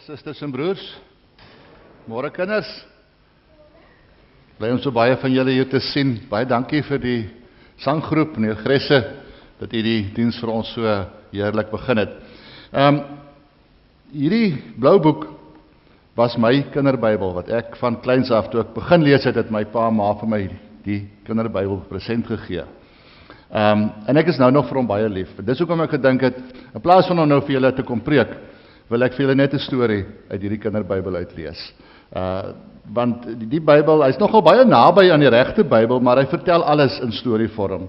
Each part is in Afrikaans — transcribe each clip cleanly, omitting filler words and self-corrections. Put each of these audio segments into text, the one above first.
Susters en broers, môre kinders. Bly om so baie van julle hier te sien. Baie dankie vir die sanggroep, meneer Gresse, dat u die diens vir ons so heerlik begin het. Hierdie blou boek was my kinderbybel, wat ek van kleins af, toe ek begin lees het my pa en ma vir my die kinderbybel present gegee. En ek is nou nog vir hom baie lief. Dis hoekom ek gedink het, in plaas van om nou vir julle te kom preek, wil ek vir julle net 'n storie uit hierdie kinderbybel uitlees. Want die Bybel, hy's nogal baie naby aan die regte Bybel, maar hy vertel alles in storievorm.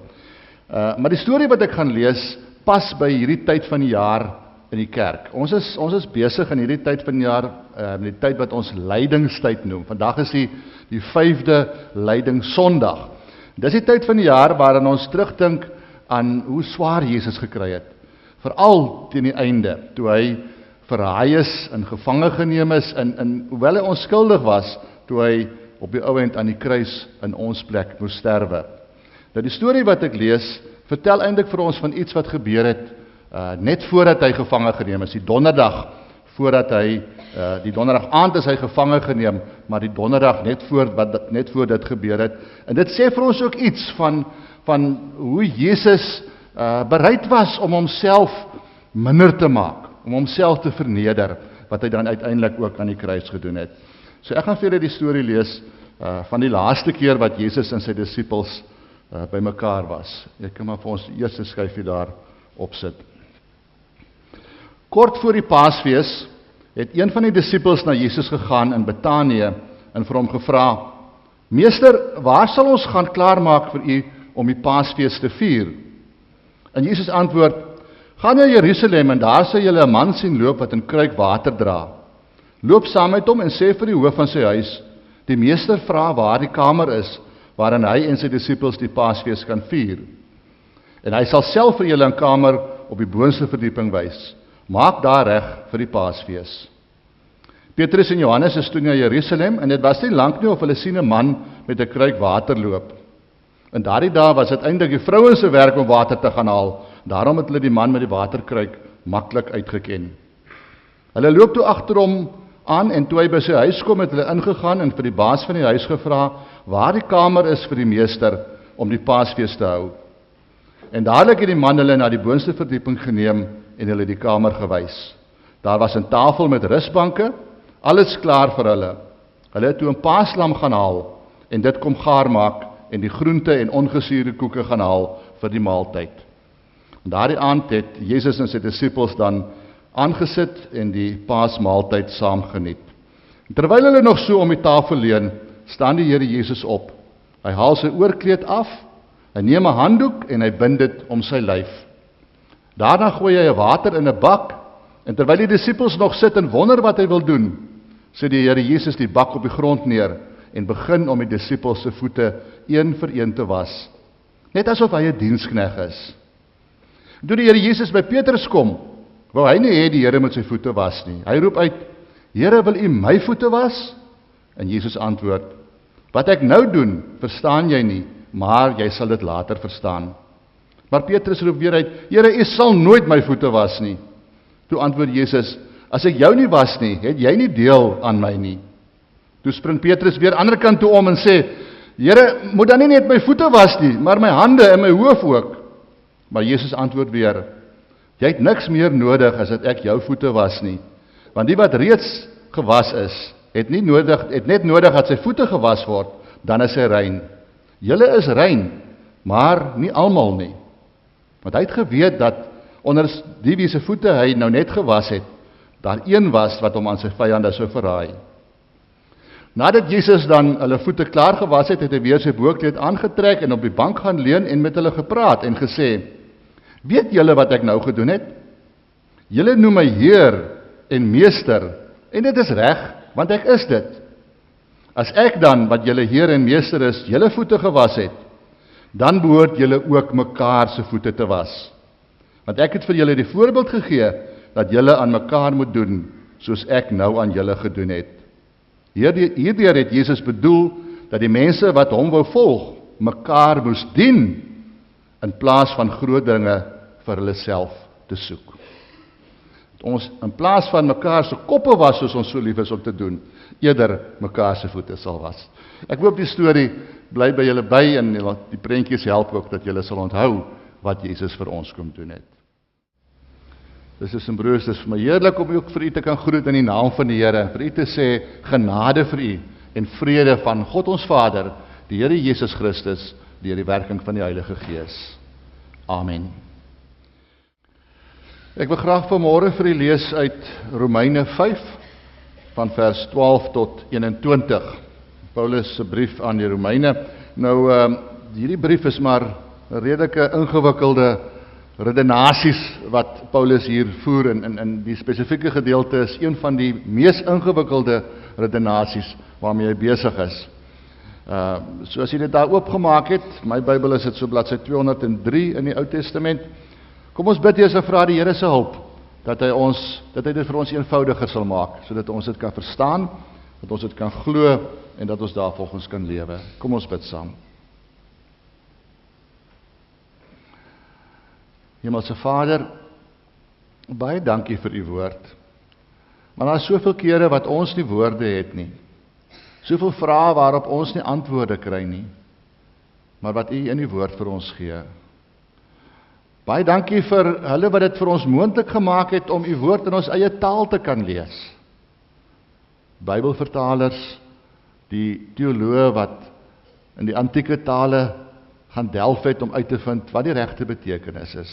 Maar die storie wat ek gaan lees, pas by hierdie tyd van die jaar in die kerk. Ons is besig in hierdie tyd van die jaar, die tyd wat ons lydingstyd noem. Vandag is die 5de lydingssondag. Dis die tyd van die jaar waarin ons terugdink aan hoe swaar Jesus gekry het. Veral teen die einde, toe hy verraai is en gevange geneem is, en hoewel hy onskuldig was, toe hy op die ou end aan die kruis in ons plek moes sterwe. Nou die storie wat ek lees, vertel eintlik vir ons van iets wat gebeur het, net voordat hy gevange geneem is, die donderdag aand is hy gevange geneem, maar die donderdag net voor dit gebeur het. En dit sê vir ons ook iets van hoe Jesus bereid was om homself minder te maak, om homself te verneder, wat hy dan uiteindelik ook aan die kruis gedoen het. So ek gaan vir julle die storie lees van die laaste keer wat Jesus en sy disippels by mekaar was. Ek kan maar vir ons die eerste skyfie daar opsit. Kort voor die Paasfees het een van die disippels na Jesus gegaan in Betanië en vir hom gevra: "Meester, waar sal ons gaan klaarmaak vir u om die Paasfees te vier?" En Jesus antwoord: "Gaan na Jerusalem en daar sal julle 'n man sien loop wat 'n kruik water dra. Loop saam met hom en sê vir die hoof van sy huis: die meester vra waar die kamer is waarin hy en sy disippels die Paasfees kan vier. En hy sal self vir julle 'n kamer op die boonste verdieping wys. Maak daar reg vir die Paasfees." Petrus en Johannes is toe na Jerusalem en dit was nie lank nie of hulle sien 'n man met 'n kruik water loop. In daardie dae was dit eintlik die vrouens se werk om water te gaan haal. Daarom het hulle die man met die waterkruik maklik uitgeken. Hulle loop toe agter hom aan en toe hy by sy huis kom, het hulle ingegaan en vir die baas van die huis gevra waar die kamer is vir die meester om die Paasfees te hou. En dadelik het die man hulle na die boonste verdieping geneem en hulle die kamer gewys. Daar was 'n tafel met rusbanke, alles klaar vir hulle. Hulle het toe 'n paaslam gaan haal en dit kom gaar maak en die groente en ongesuurde koeke gaan haal vir die maaltyd. En daardie aand het Jesus en sy disippels dan aangesit en die paasmaaltyd saam geniet. En terwyl hulle nog so om die tafel leun, staan die Here Jesus op. Hy haal sy oorkleed af, hy neem 'n handdoek en hy bind dit om sy lyf. Daarna gooi hy water in 'n bak, en terwyl die disippels nog sit en wonder wat hy wil doen, sit die Here Jesus die bak op die grond neer en begin om die disippels se voete een vir een te was, net asof hy 'n dienskneg is. Toe die Here Jesus by Petrus kom, wou hy nie hê die Here moet sy voete was nie. Hy roep uit: "Here, wil u my voete was?" En Jesus antwoord: "Wat ek nou doen, verstaan jy nie, maar jy sal dit later verstaan." Maar Petrus roep weer uit: "Here, u sal nooit my voete was nie." Toe antwoord Jesus: "As ek jou nie was nie, het jy nie deel aan my nie." Toe spring Petrus weer ander kant toe om en sê: "Here, moet dan nie net my voete was nie, maar my hande en my hoof ook." Maar Jesus antwoord weer: "Jy het niks meer nodig as dat ek jou voete was nie, want die wat reeds gewas is, het net nodig dat sy voete gewas word, dan is hy rein. Julle is rein, maar nie almal nie." Want hy het geweet dat onder die wie se voete hy nou net gewas het, daar een was wat hom aan sy vyande sou verraai. Nadat Jesus dan hulle voete klaar gewas het, het hy weer sy boorkleed aangetrek en op die bank gaan leun en met hulle gepraat en gesê: "Weet julle wat ek nou gedoen het? Julle noem my Heer en Meester, en dit is reg, want ek is dit. As ek dan, wat julle Heer en Meester is, julle voete gewas het, dan behoort julle ook mekaar se voete te was. Want ek het vir julle die voorbeeld gegee, dat julle aan mekaar moet doen, soos ek nou aan julle gedoen het." Hierdeur het Jesus bedoel, dat die mense wat hom wou volg, mekaar moes dien, in plaas van groot dinge vir hulle self te soek. Ons in plaas van mekaar se koppe was soos ons so lief is om te doen, eerder mekaar se voete sal was. Ek hoop die storie bly by julle by en die prentjies help ook dat julle sal onthou wat Jesus vir ons kom doen het. Dis en broers, dis vir my heerlik om ook vir u te kan groet in die naam van die Here, vir u te sê genade vir u en vrede van God ons Vader, die Here Jesus Christus, deur die werking van die Heilige Gees. Amen. Ek wil graag vanmôre vir u lees uit Romeine 5 van vers 12 tot 21. Paulus se brief aan die Romeine. Nou hierdie brief is maar 'n redelike ingewikkelde redenasies wat Paulus hier voer en die spesifieke gedeelte is een van die mees ingewikkelde redenasies waarmee hy besig is. So as jy dit daar oopgemaak het, my Bybel is dit so bladsy 203 in die Ou Testament. Kom ons bid eers en vra die Here se hulp dat hy dit vir ons eenvoudiger sal maak, sodat ons dit kan verstaan, dat ons dit kan glo en dat ons daarvolgens kan lewe. Kom ons bid saam. Hemelse Vader, baie dankie vir u woord. Maar daar is soveel kere wat ons nie woorde het nie. Soveel vrae waarop ons nie antwoorde kry nie, maar wat u in die woord vir ons gee. Baie dankie vir hulle wat dit vir ons moontlik gemaak het om u woord in ons eie taal te kan lees. Bybelvertalers, die teoloë wat in die antieke tale gaan delf het om uit te vind wat die regte betekenis is.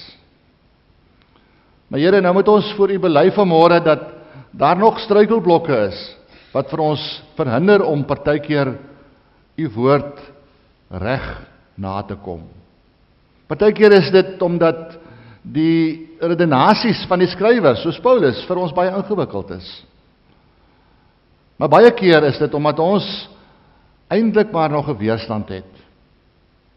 Maar Here, nou moet ons voor u bely vanmôre dat daar nog struikelblokke is wat vir ons verhinder om partykeer u woord reg na te kom. Partykeer is dit omdat die redenasies van die skrywers, soos Paulus, vir ons baie ingewikkeld is. Maar baie keer is dit omdat ons eintlik maar nog 'n weerstand het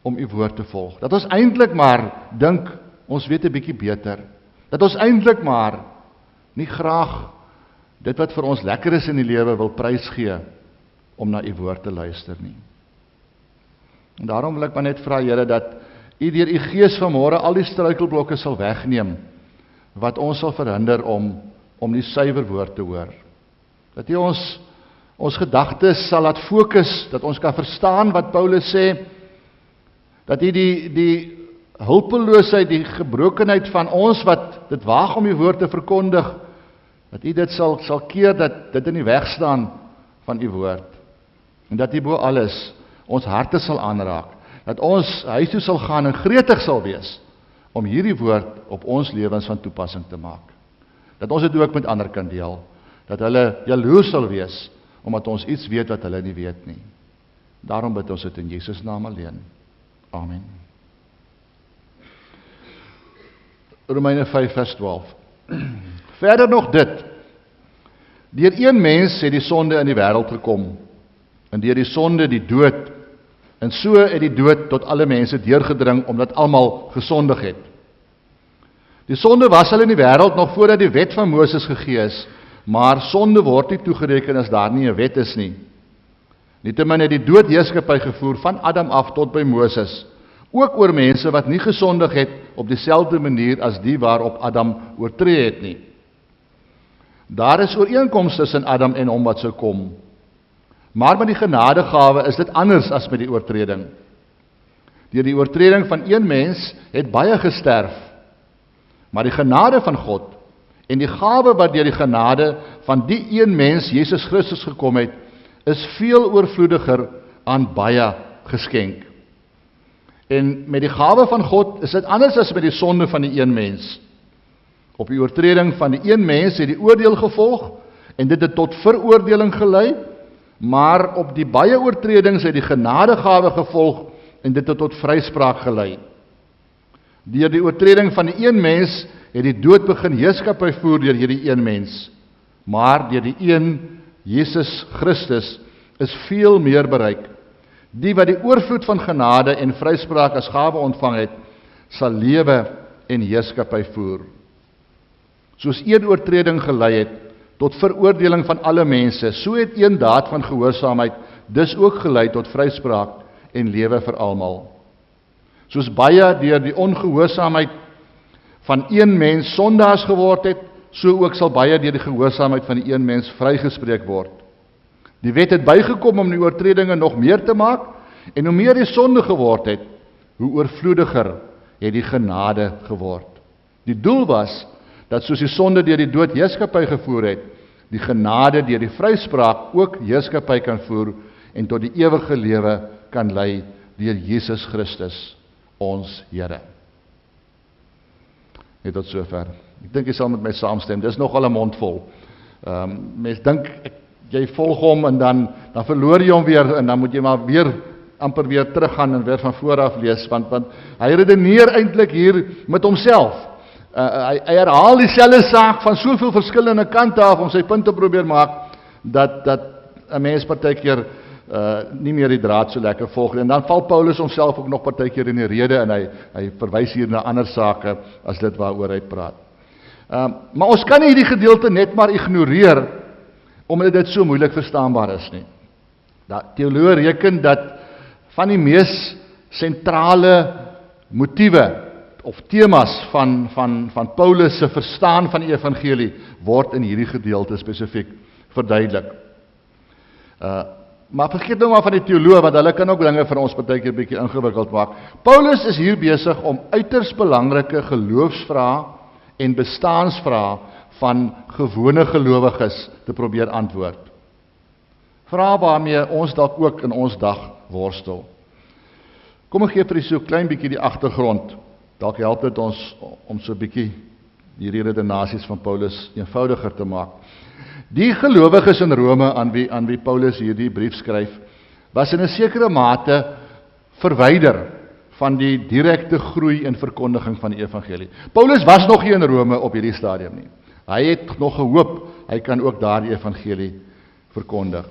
om u woord te volg. Dat ons eintlik maar dink ons weet 'n bietjie beter. Dat ons eintlik maar nie graag dit wat vir ons lekker is in die lewe wil prysgee om na u woord te luister nie. En daarom wil ek maar net vra Here dat u deur u Gees vanmôre al die struikelblokke sal wegneem wat ons sal verhinder om die suiwer woord te hoor. Dat u ons gedagtes sal laat fokus, dat ons kan verstaan wat Paulus sê, dat u die hulpeloosheid, die gebrokenheid van ons wat dit waag om die woord te verkondig, dat u dit sal keer dat dit in die weg staan van u woord. En dat u bo alles ons harte sal aanraak, dat ons huis toe sal gaan en gretig sal wees om hierdie woord op ons lewens van toepassing te maak. Dat ons dit ook met ander kan deel, dat hulle jaloers sal wees omdat ons iets weet wat hulle nie weet nie. Daarom bid ons dit in Jesus naam alleen. Amen. Romeine 5 vers 12. Verder nog dit. Deur een mens het die sonde in die wêreld gekom, en deur die sonde die dood, en so het die dood tot alle mense deurgedring, omdat almal gesondig het. Die sonde was al in die wêreld nog voordat die wet van Moses gegee is, maar sonde word nie toegereken as daar nie 'n wet is nie. Nietemin het die dood heerskappy gevoer van Adam af tot by Moses, ook oor mense wat nie gesondig het op dieselfde manier as die waarop Adam oortree het nie. Daar is ooreenkoms tussen Adam en hom wat sou kom. Maar met die genadegawe is dit anders as met die oortreding. Deur die oortreding van een mens het baie gesterf, maar die genade van God en die gawe wat deur die genade van die een mens, Jesus Christus, gekom het, is veel oorvloediger aan baie geskenk. En met die gawe van God is dit anders as met die sonde van die een mens. Op die oortreding van die een mens het die oordeel gevolg, en dit het tot veroordeling gelei, maar op die baie oortredings het die genadegawe gevolg, en dit het tot vryspraak gelei. Deur die oortreding van die een mens het die dood begin heerskappy voer deur hierdie een mens, maar deur die een, Jesus Christus, is veel meer bereik. Die wat die oorvloed van genade en vryspraak as gawe ontvang het, sal lewe en heerskappy voer. Soos een oortreding gelei het tot veroordeling van alle mense, so het een daad van gehoorsaamheid dus ook gelei tot vryspraak en lewe vir almal. Soos baie deur die ongehoorsaamheid van een mens sondaars geword het, so ook sal baie deur die gehoorsaamheid van die een mens vrygespreek word. Die wet het bygekom om die oortredinge nog meer te maak, en hoe meer die sonde geword het, hoe oorvloediger het die genade geword. Die doel was, dat soos die sonde deur die dood heerskappy gevoer het, die genade deur die vryspraak ook heerskappy kan voer, en tot die ewige lewe kan lei deur Jesus Christus, ons Here. Net tot sover. Ek dink jy sal met my saamstem, dis nogal 'n mond vol. Mens dink, jy volg hom en dan verloor jy hom weer, en dan moet jy maar amper weer teruggaan en weer van vooraf lees, want hy redeneer eintlik hier met homself. Hy herhaal dieselfde saak van soveel verskillende kante af om sy punt te probeer maak, dat 'n mens partykeer nie meer die draad so lekker volg nie. En dan val Paulus homself ook nog partykeer in die rede, en hy verwys hier na ander sake as dit waaroor hy praat. Maar ons kan nie hierdie gedeelte net maar ignoreer, omdat dit so moeilik verstaanbaar is nie. Teoloë reken dat van die mees sentrale motiewe of temas van Paulus se verstaan van die evangelie word in hierdie gedeelte spesifiek verduidelik. Maar vergeet nou maar van die teoloë, want hulle kan ook dinge vir ons partykeer bietjie ingewikkeld maak. Paulus is hier besig om uiters belangrike geloofsvrae en bestaansvrae van gewone gelowiges te probeer antwoord. Vrae waarmee ons dalk ook in ons dag worstel. Kom ek gee vir u so 'n klein bietjie die agtergrond. Dalk help dit ons om so 'n bietjie hierdie redenasies van Paulus eenvoudiger te maak. Die gelowiges in Rome aan wie Paulus hierdie brief skryf, was in 'n sekere mate verwyder van die direkte groei en verkondiging van die evangelie. Paulus was nog nie in Rome op hierdie stadium nie. Hy het nog gehoop, hy kan ook daar die evangelie verkondig.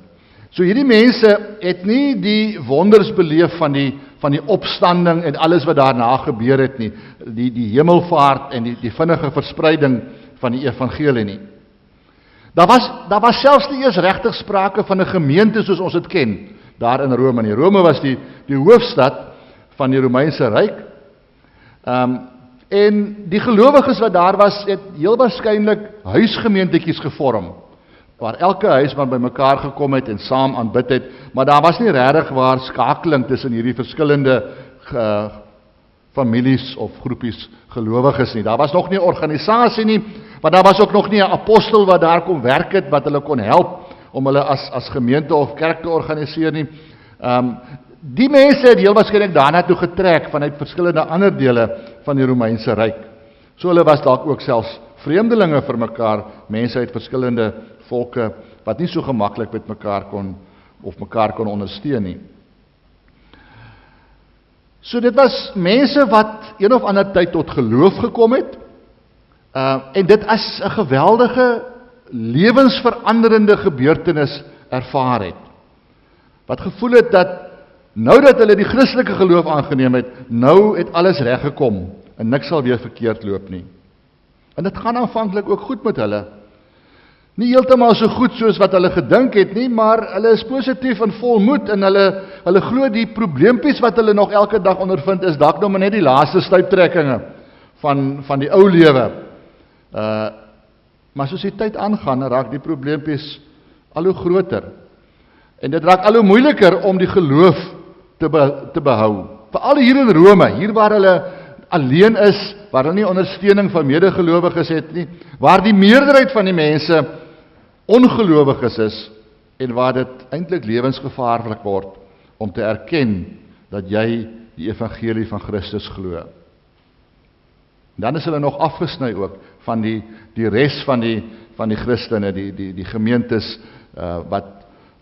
So hierdie mense het nie die wonders beleef van die opstanding en alles wat daarna gebeur het nie, die hemelvaart en die vinnige verspreiding van die evangelie nie. Daar was selfs nie eers regtig sprake van 'n gemeente soos ons dit ken, daar in Rome nie. Rome was die hoofstad van die Romeinse ryk, en die gelowiges wat daar was, het heel waarskynlik huisgemeentetjies gevorm, waar elke huis maar by mekaar gekom het en saam aanbid het, maar daar was nie regtig waar skakeling tussen hierdie verskillende families of groepies gelowiges nie. Daar was nog nie 'n organisasie nie, maar daar was ook nog nie 'n apostel wat daar kom werk het, wat hulle kon help om hulle as gemeente of kerk te organiseer nie. Die mense het heel waarskynlik daarna toe getrek vanuit verskillende ander dele van die Romeinse ryk. So hulle was dalk ook selfs vreemdelinge vir mekaar, mense uit verskillende volke wat nie so gemaklik met mekaar kon ondersteun nie. So dit was mense wat een of ander tyd tot geloof gekom het, en dit as 'n geweldige lewensveranderende gebeurtenis ervaar het. Wat gevoel het dat nou dat hulle die Christelike geloof aangeneem het, nou het alles reg gekom en niks sal weer verkeerd loop nie. En dit gaan aanvanklik ook goed met hulle. Nie heeltemal so goed soos wat hulle gedink het nie, maar hulle is positief en vol moed, en hulle glo die probleempies wat hulle nog elke dag ondervind is dalk nog maar net die laaste stuiptrekkinge van die ou lewe. Maar soos die tyd aangaan, raak die probleempies al hoe groter. En dit raak al hoe moeiliker om die geloof te behou. Veral hier in Rome, hier waar hulle alleen is, waar hulle nie ondersteuning van medegelowiges het nie, waar die meerderheid van die mense ongelowiges is, en waar dit eintlik lewensgevaarlik word om te erken dat jy die evangelie van Christus glo. Dan is hulle nog afgesny ook van die res van die Christene, die gemeentes wat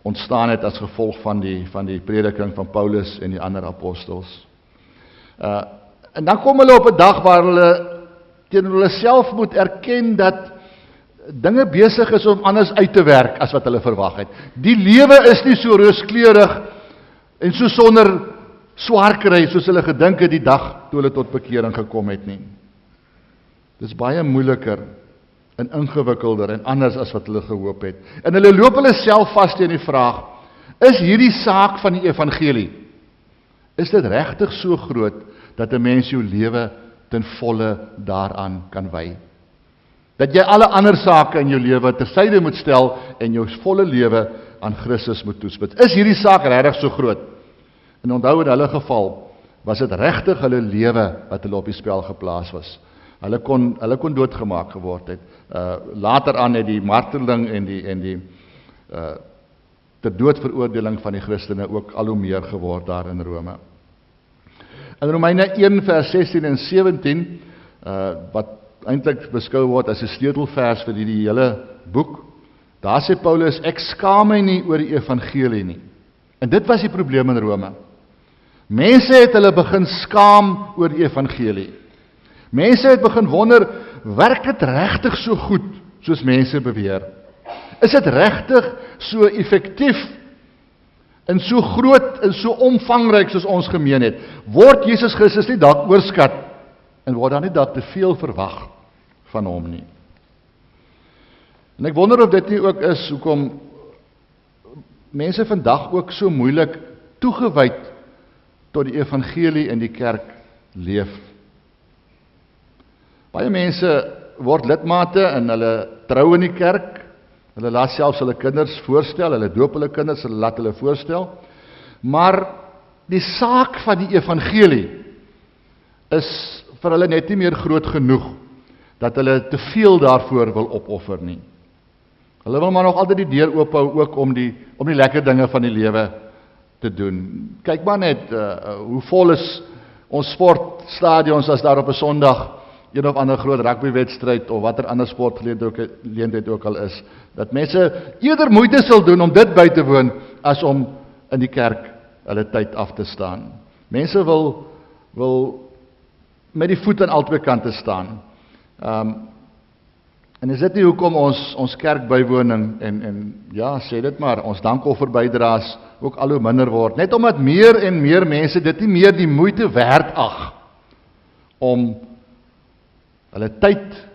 ontstaan het as gevolg van die prediking van Paulus en die ander apostels. En dan kom hulle op 'n dag waar hulle teenoor hulle self moet erken dat dinge besig is om anders uit te werk as wat hulle verwag het. Die lewe is nie so rooskleurig en so sonder swaar kry soos hulle gedink het die dag toe hulle tot bekering gekom het nie. Dis baie moeiliker en ingewikkelder en anders as wat hulle gehoop het. En hulle loop hulle self vas teen die vraag, is hierdie saak van die evangelie, is dit regtig so groot dat 'n mens jou lewe ten volle daaraan kan wy? Dat jy alle ander sake in jou lewe tersyde moet stel en jou volle lewe aan Christus moet toespit. Is hierdie saak regtig so groot? En onthou in hulle geval, was dit regtig hulle lewe wat hulle op die spel geplaas was. Hulle kon doodgemaak geword het. Later aan het die marteling en die ter doodveroordeling van die Christene ook al hoe meer geword daar in Rome. In Romeine 1 vers 16 en 17, wat eintlik beskou word as 'n sleutelvers vir die hele boek, daar sê Paulus, ek skaam my nie oor die evangelie nie. En dit was die probleem in Rome. Mense het hulle begin skaam oor die evangelie. Mense het begin wonder, werk dit regtig so goed, soos mense beweer? Is dit regtig so effektief, en so groot, en so omvangryk soos ons gemeen het? Word Jesus Christus nie dalk oorskat, en word dan nie dalk te veel verwag van hom nie? En ek wonder of dit nie ook is, hoekom mense vandag ook so moeilik toegewyd tot die evangelie in die kerk leef. Baie mense word lidmate en hulle trou in die kerk, hulle laat selfs hulle kinders voorstel, hulle doop hulle kinders, hulle laat hulle voorstel, maar die saak van die evangelie is vir hulle net nie meer groot genoeg, dat hulle te veel daarvoor wil opoffer nie. Hulle wil maar nog altyd die deur oophou, ook om die lekker dinge van die lewe te doen. Kyk maar net, hoe vol is ons sportstadions as daar op 'n Sondag een of ander groot rugbywedstryd of watter ander sportgeleentheid ook al is, dat mense eerder moeite sal doen om dit by te woon, as om in die kerk hulle tyd af te staan. Mense wil met die voet aan albei kante staan. En is dit nie hoekom ons kerkbywoning en ja, sê dit maar, ons dankofferbydraes ook al hoe minder word, net omdat meer en meer mense dit nie meer die moeite werd ag om hulle tyd,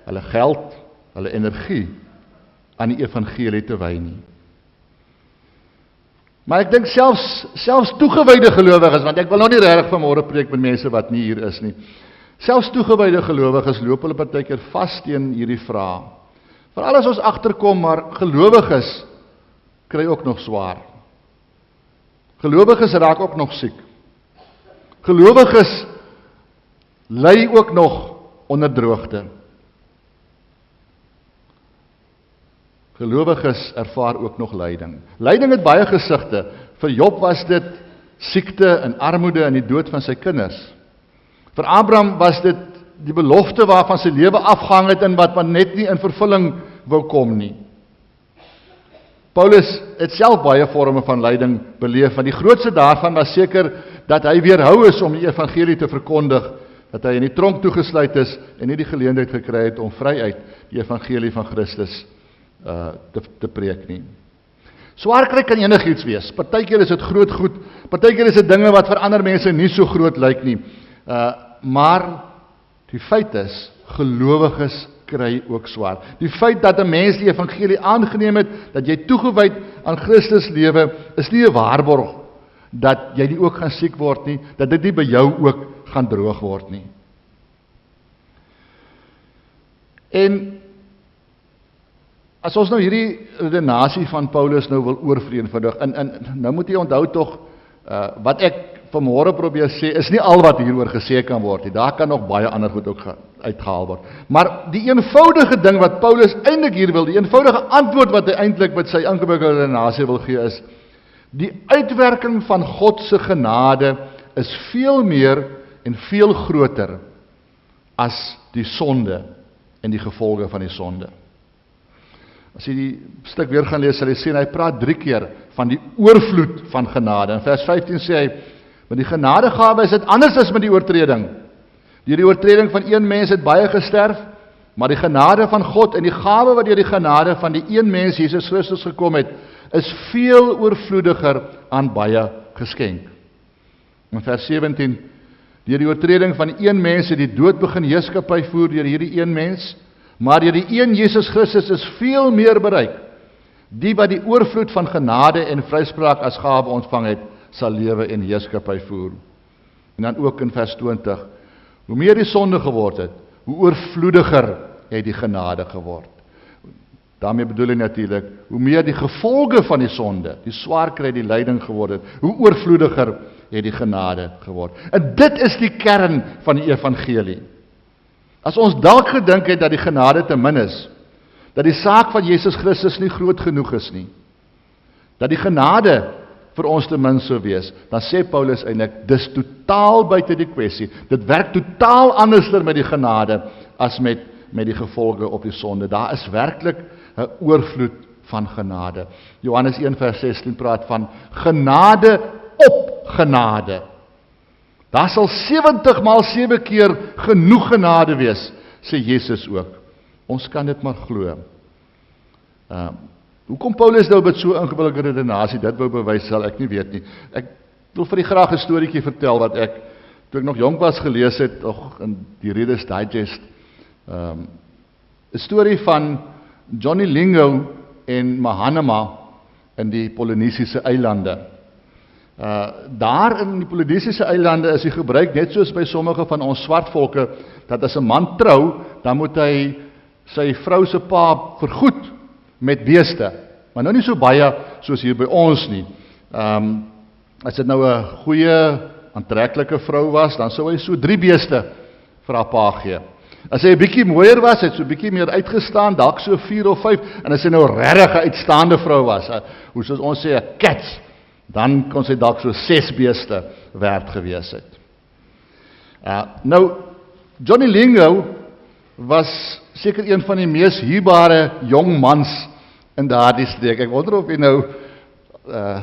hulle geld, hulle energie aan die evangelie te wy nie. Maar ek dink selfs toegewyde gelowiges, want ek wil nou nie regtig vanmôre preek met mense wat nie hier is nie. Selfs toegewyde gelowiges loop hulle partykeer vas teen hierdie vraag. Veral as ons agterkom, maar gelowiges kry ook nog swaar. Gelowiges raak ook nog siek. Gelowiges ly ook nog onder droogte. Gelowiges ervaar ook nog lyding. Lyding het baie gesigte. Vir Job was dit siekte en armoede en die dood van sy kinders. Vir Abraham was dit die belofte waarvan sy lewe afgehang het en wat net nie in vervulling wou kom nie. Paulus het self baie vorme van lyding beleef, en die grootste daarvan was seker dat hy weerhou is om die evangelie te verkondig, dat hy in die tronk toegesluit is en nie die geleentheid gekry het om vryuit die evangelie van Christus te preek nie. Swaar kry kan enigiets wees. Partykeer is dit groot goed, partykeer is dit dinge wat vir ander mense nie so groot lyk nie. Maar die feit is, gelowiges kry ook swaar. Die feit dat 'n mens die evangelie aangeneem het, dat jy toegewyd aan Christus lewe, is nie 'n waarborg dat jy nie ook gaan siek word nie, dat dit nie by jou ook gaan droog word nie. En as ons nou hierdie redenasie van Paulus nou wil oorvereenvoudig, en nou moet jy onthou tog, wat ek vanmôre probeer sê, is nie al wat hieroor gesê kan word nie. Daar kan nog baie ander goed ook uitgehaal word. Maar die eenvoudige ding wat Paulus eintlik hier wil, die eenvoudige antwoord wat hy eintlik met sy ingewikkelde redenasie wil gee, is die uitwerking van God se genade is veel meer en veel groter as die sonde en die gevolge van die sonde. As jy die stuk weer gaan lees, sal jy sien, hy praat 3 keer van die oorvloed van genade. In vers 15 sê hy, met die genadegawe is dit anders as met die oortreding. Deur die oortreding van een mens het baie gesterf, maar die genade van God en die gawe wat deur die genade van die een mens, Jesus Christus, gekom het, is veel oorvloediger aan baie geskenk. In vers 17, deur die oortreding van die een mens het die dood begin heerskappy voer deur hierdie een mens, maar deur die een Jesus Christus is veel meer bereik. Die wat die oorvloed van genade en vryspraak as gawe ontvang het, sal lewe en heerskappy voer. En dan ook in vers 20, hoe meer die sonde geword het, hoe oorvloediger het die genade geword. Daarmee bedoel hy natuurlik, hoe meer die gevolge van die sonde, die swaar kry, die lyding geword het, hoe oorvloediger het die genade geword. En dit is die kern van die evangelie. As ons dalk gedink het dat die genade te min is, dat die saak van Jesus Christus nie groot genoeg is nie, dat die genade vir ons te min sou wees, dan sê Paulus eintlik, dis totaal buite die kwessie. Dit werk totaal anderster met die genade as met die gevolge op die sonde. Daar is werklik 'n oorvloed van genade. Johannes 1 vers 16 praat van genade op genade. Daar sal 70 maal 7 keer genoeg genade wees, sê Jesus ook. Ons kan dit maar glo. Hoekom Paulus nou met so ingewikkelde redenasie dit wou bewys, sal ek nie weet nie. Ek wil vir u graag 'n storieetjie vertel wat ek, toe ek nog jonk was, gelees het, nog in die Reader's Digest. 'n Storie van Johnny Lingo en Mahanama in die Polinesiese eilande. Daar in die Polinesiese eilande is die gebruik, net soos by sommige van ons swart volke, dat as 'n man trou, dan moet hy sy vrou se pa vergoed met beeste, maar nou nie so baie soos hier by ons nie. As dit nou 'n goeie, aantreklike vrou was, dan sou hy so 3 beeste vir haar pa gee. As hy 'n bietjie mooier was, het so 'n bietjie meer uitgestaan, dalk so 4 of 5, en as hy nou regtig 'n uitstaande vrou was, hoe soos ons sê 'n catch, dan kon sy dalk so 6 beeste werd gewees het. Nou, Johnny Lingo was seker een van die mees huurbare jong mans in daardie streek. Ek wonder of jy nou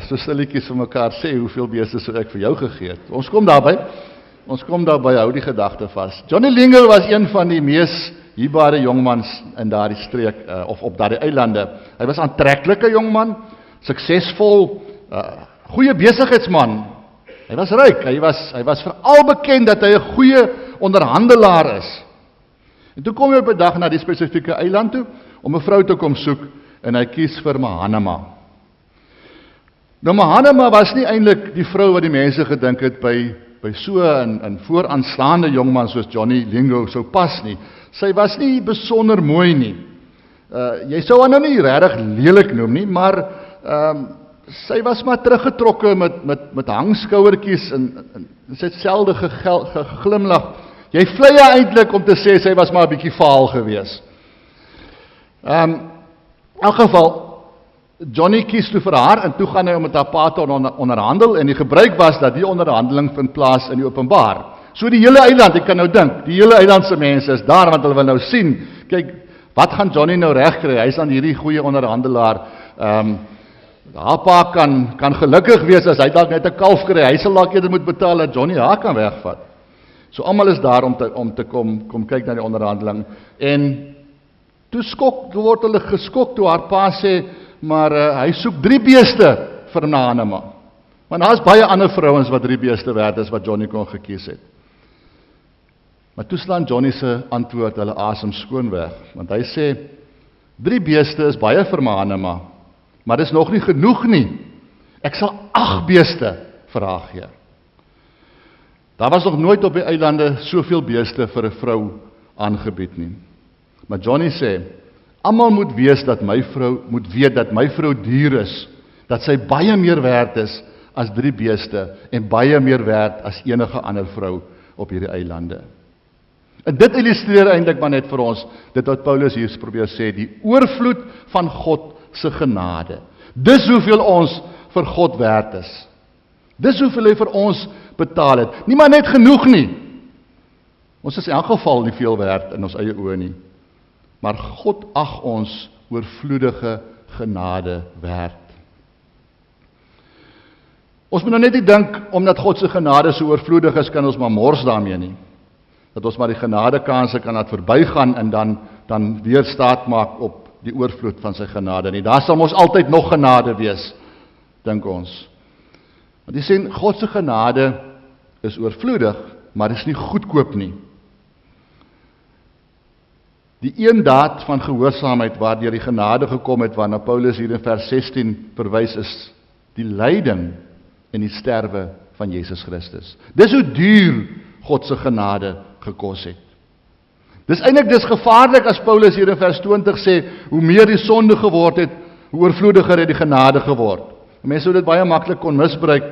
so stilletjies vir mekaar sê, hoeveel beeste sou ek vir jou gegee het. Ons kom daarby, hou die gedagte vas. Johnny Lingo was een van die mees huurbare jongmans in daardie streek, of op daardie eilande. Hy was 'n aantreklike jongman, suksesvol, goeie besigheidsman. Hy was ryk, hy was veral bekend dat hy 'n goeie onderhandelaar is. En toe kom hy op 'n dag na die spesifieke eiland toe, om 'n vrou te kom soek, en hy kies vir Mahanama. Nou Mahanama was nie eintlik die vrou wat die mense gedink het by so 'n vooraanstaande jongman soos Johnny Lingo sou pas nie. Sy was nie besonder mooi nie. Jy sou haar nou nie regtig lelik noem nie, maar sy was maar teruggetrokke met hangskouertjies en sy het selde geglimlag. Jy vlei eintlik om te sê sy was maar 'n bietjie vaal gewees. In elk geval, Johnny kies toe vir haar, en toe gaan hy om met haar pa te onderhandel, en die gebruik was dat die onderhandeling vind plaas in die openbaar. So die hele eiland, ek kan nou dink, die hele eilandse mense is daar, want hulle wil nou sien, kyk, wat gaan Johnny nou reg kry? Hy's dan hierdie goeie onderhandelaar. Haar pa kan gelukkig wees as hy dalk net 'n kalf kry. Hy sal dalk eerder moet betaal dat Johnny haar kan wegvat. So almal is daar om te kom kyk na die onderhandeling. En toe word hulle geskok toe haar pa sê, maar hy soek 3 beeste vir Mahanama. Want daar's baie ander vrouens wat 3 beeste werd is wat Johnny kon gekies het. Maar toe slaan Johnny se antwoord hulle asem skoon weg, want hy sê 3 beeste is baie vir Mahanama, maar dis nog nie genoeg nie. Ek sal 8 beeste vir haar gee. Daar was nog nooit op die eilande soveel beeste vir 'n vrou aangebied nie. Maar Johnny sê, almal moet weet dat my vrou duur is, dat sy baie meer werd is as 3 beeste en baie meer werd as enige ander vrou op hierdie eilande. En dit illustreer eintlik maar net vir ons dit wat Paulus hier probeer sê, die oorvloed van God se genade. Dis hoeveel ons vir God werd is. Dis hoeveel hy vir ons betaal het. Nie maar net genoeg nie. Ons is in elk geval nie veel werd in ons eie oë nie. Maar God ag ons oorvloedige genade werd. Ons moet nou net nie dink, omdat God se genade so oorvloedig is, kan ons maar mors daarmee nie. Dat ons maar die genadekanse kan laat verbygaan en dan weer staat maak op die oorvloed van sy genade nie. Daar sal mos altyd nog genade wees, dink ons. Want jy sê, God se genade is oorvloedig, maar is nie goedkoop nie. Die een daad van gehoorsaamheid waardeur die genade gekom het, waarna Paulus hier in vers 16 verwys, is die lyding en die sterwe van Jesus Christus. Dis hoe duur God se genade gekos het. Dis eintlik gevaarlik as Paulus hier in vers 20 sê, hoe meer die sonde geword het, hoe oorvloediger het die genade geword. Mense sou dit baie maklik kon misbruik,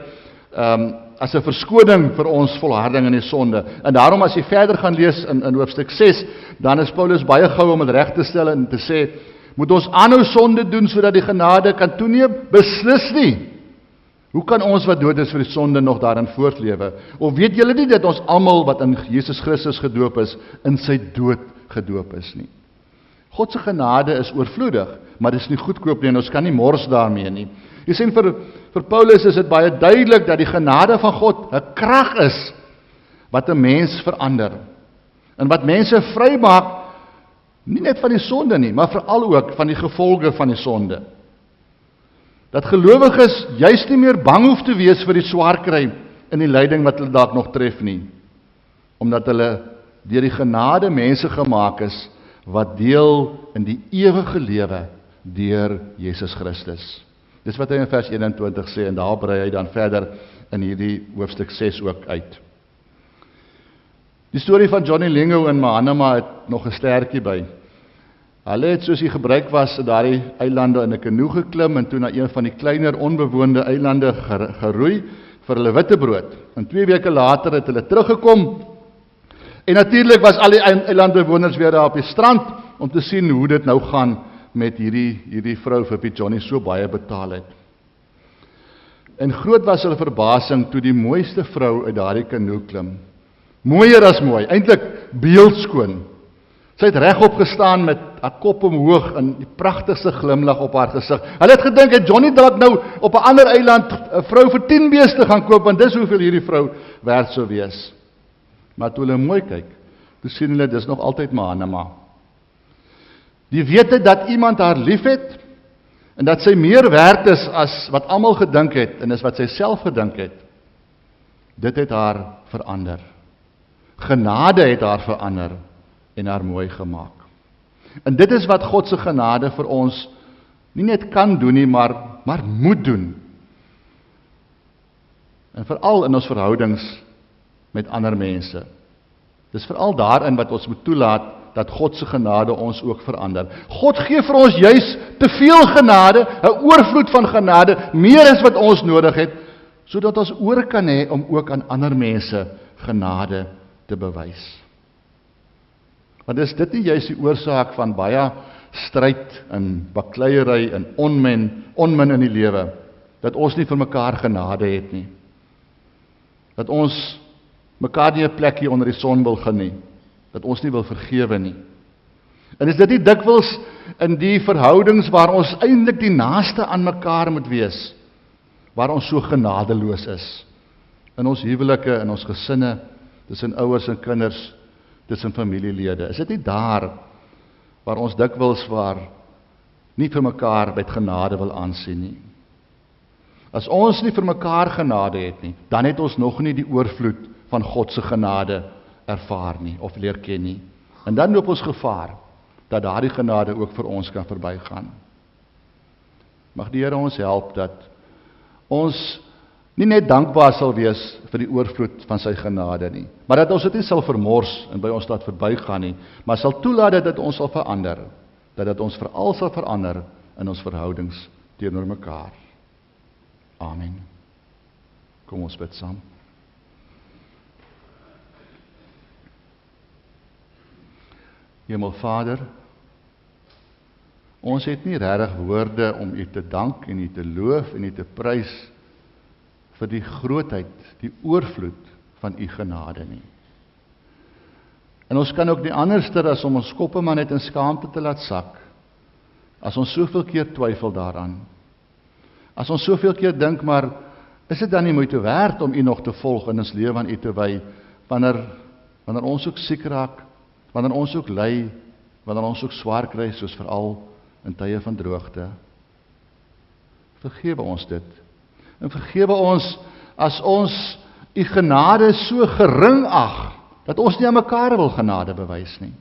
as 'n verskoning vir ons volharding in die sonde. En daarom as jy verder gaan lees in hoofstuk 6, dan is Paulus baie gou om dit reg te stel en te sê, moet ons aanhou sonde doen sodat die genade kan toeneem? Beslis nie. Hoe kan ons wat dood is vir die sonde nog daarin voortlewe? Of weet julle nie dat ons almal wat in Jesus Christus gedoop is, in sy dood gedoop is nie? God se genade is oorvloedig, maar dit is nie goedkoop nie en ons kan nie mors daarmee nie. Jy sien vir Paulus is dit baie duidelik dat die genade van God 'n krag is wat 'n mens verander. En wat mense vrymaak, nie net van die sonde nie, maar veral ook van die gevolge van die sonde. Dat gelowiges juist nie meer bang hoef te wees vir die swaar kry in die lyding wat hulle dalk nog tref nie, omdat hulle deur die genade mense gemaak is wat deel in die ewige lewe deur Jesus Christus. Dis wat hy in vers 21 sê en daar brei hy dan verder in hierdie hoofstuk 6 ook uit. Die storie van Johnny Lingo in Mahanama het nog 'n stertjie by. Hulle het soos die gebruik was in daardie eilande in 'n kanoe geklim en toe na een van die kleiner onbewoonde eilande geroei vir hulle witbrood. En 2 weke later het hulle teruggekom. En natuurlik was al die eilandbewoners weer daar op die strand om te sien hoe dit nou gaan met hierdie vrou vir wie Johnny so baie betaal het. En groot was hulle verbasing toe die mooiste vrou uit daardie kanoe klim. Mooier as mooi, eintlik beeldskoon. Sy het regop gestaan met haar kop omhoog en die pragtigste glimlag op haar gesig. Hulle het gedink het Johnny dalk nou op 'n ander eiland 'n vrou vir 10 beeste gaan koop, want dis hoeveel hierdie vrou werd sou wees. Maar toe hulle mooi kyk, toe sien hulle dis nog altyd Mahanama. Die wete dat iemand haar liefhet en dat sy meer werd is as wat almal gedink het en is wat sy self gedink het, dit het haar verander. Genade het haar verander en haar mooi gemaak. En dit is wat God se genade vir ons nie net kan doen nie, maar moet doen. En veral in ons verhoudings met ander mense. Dis veral daarin wat ons moet toelaat dat God se genade ons ook verander. God gee vir ons juis te veel genade, 'n oorvloed van genade, meer as wat ons nodig het, sodat ons oor kan hê om ook aan ander mense genade te bewys. Want is dit nie juist die oorsaak van baie stryd en bakleierery en onmin in die lewe, dat ons nie vir mekaar genade het nie. Dat ons mekaar nie 'n plekkie onder die son wil gun nie, dat ons nie wil vergewe nie. En is dit nie dikwels in die verhoudings waar ons eintlik die naaste aan mekaar moet wees, waar ons so genadeloos is, in ons huwelike, in ons gesinne, tussen ouers en kinders, tussen familielede, is dit nie daar waar ons dikwels nie vir mekaar met genade wil aansien nie. As ons nie vir mekaar genade het nie, dan het ons nog nie die oorvloed van God se genade ervaar nie, of leer ken nie. En dan loop ons gevaar, dat daardie genade ook vir ons kan verbygaan. Mag die Here ons help, dat ons nie net dankbaar sal wees vir die oorvloed van sy genade nie, maar dat ons dit nie sal vermors en by ons laat verbygaan nie, maar sal toelaat dat dit ons sal verander, dat dit ons veral sal verander in ons verhoudings teenoor mekaar. Amen. Kom ons bid saam. Hemelvader, ons het nie regtig woorde om U te dank en U te loof en U te prys vir die grootheid, die oorvloed van U genade nie. En ons kan ook nie anderster as om ons koppe maar net in skaamte te laat sak, as ons soveel keer twyfel daaraan, as ons soveel keer dink, maar is dit dan nie moeite werd om U nog te volg en ons lewe aan U te wy, wanneer ons ook siek raak, wanneer ons ook ly, wanneer ons ook swaar kry, soos veral in tye van droogte. Vergewe ons dit. En vergewe ons as ons U genade so gering ag, dat ons nie aan mekaar wil genade bewys nie.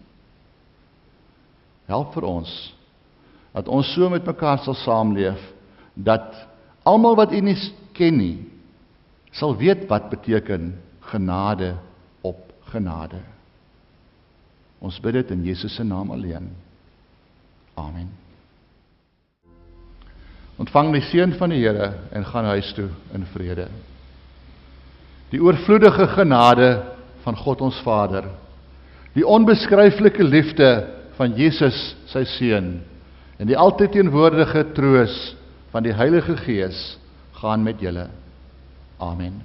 Help vir ons, dat ons so met mekaar sal saamleef, dat almal wat U nie ken nie, sal weet wat beteken genade op genade. Ons bid dit in Jesus se naam alleen. Amen. Ontvang die seën van die Here en gaan huis toe in vrede. Die oorvloedige genade van God ons Vader, die onbeskryflike liefde van Jesus sy Seun en die altyd teenwoordige troos van die Heilige Gees gaan met julle. Amen.